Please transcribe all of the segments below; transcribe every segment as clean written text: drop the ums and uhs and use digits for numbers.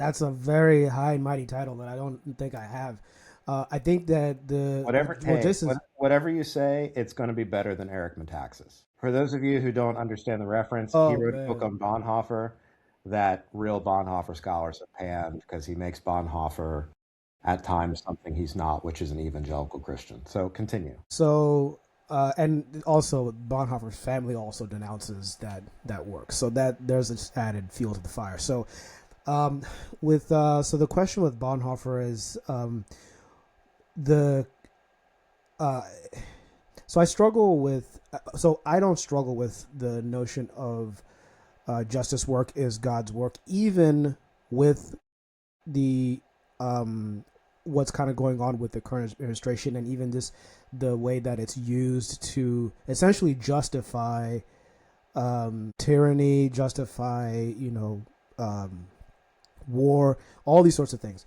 that's a very high and mighty title that I don't think I have. I think that Whatever you say, it's going to be better than Eric Metaxas. For those of you who don't understand the reference, he oh wrote a book man. on Bonhoeffer that real Bonhoeffer scholars have panned because he makes Bonhoeffer at times something he's not, which is an evangelical Christian. So continue. So and also Bonhoeffer's family also denounces that work. So that there's this added fuel to the fire. So um, with so the question with Bonhoeffer is the uh, so I struggle with so I don't struggle with the notion of justice work is God's work, even with the what's kind of going on with the current administration, and even just the way that it's used to essentially justify tyranny, justify war, all these sorts of things.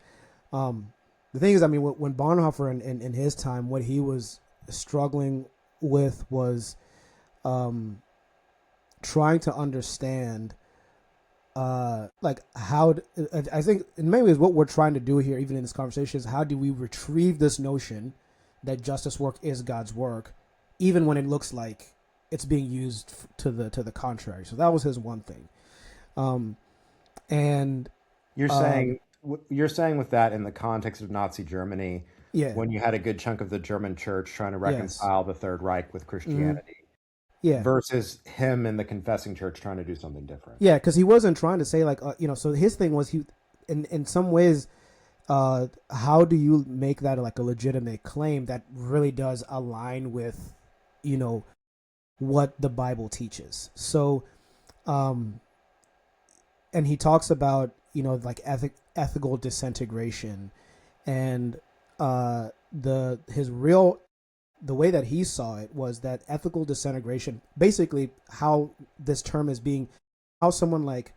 The thing is, I mean, when Bonhoeffer in his time, what he was struggling with was trying to understand like how I think in many ways what we're trying to do here, even in this conversation, is how do we retrieve this notion that justice work is God's work, even when it looks like it's being used to the contrary. So that was his one thing. um and You're um saying you're saying with that in the context of Nazi Germany, yeah. when you had a good chunk of the German church trying to Yes. reconcile the Third Reich with Hmm. Christianity Yeah. versus him and the confessing church trying to do something different. Yeah, because he wasn't trying to say like so his thing was he in some ways how do you make that like a legitimate claim that really does align with you know what the Bible teaches. So um and he talks about like ethical disintegration, and the way that he saw it was that ethical disintegration, basically how this term is being, how someone like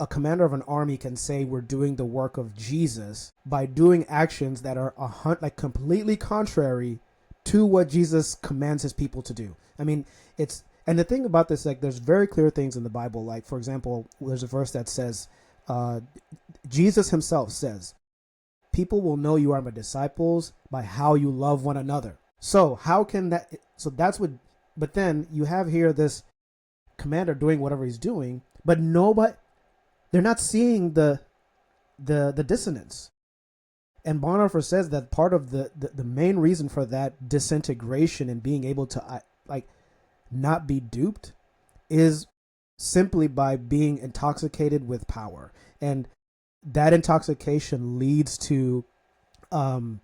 a commander of an army can say we're doing the work of Jesus by doing actions that are like completely contrary to what Jesus commands his people to do. I mean, it's and the thing about this, like, there's very clear things in the Bible. Like, for example, there's a verse that says, uh, Jesus himself says, "People will know you are my disciples by how you love one another." So how can that? So that's what. But then you have here this commander doing whatever he's doing, but nobody, they're not seeing the dissonance. And Bonhoeffer says that part of the main reason for that disintegration and being able to like not be duped is simply by being intoxicated with power, and that intoxication leads to um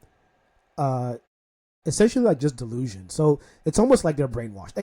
uh essentially like just delusion. So it's almost like they're brainwashed.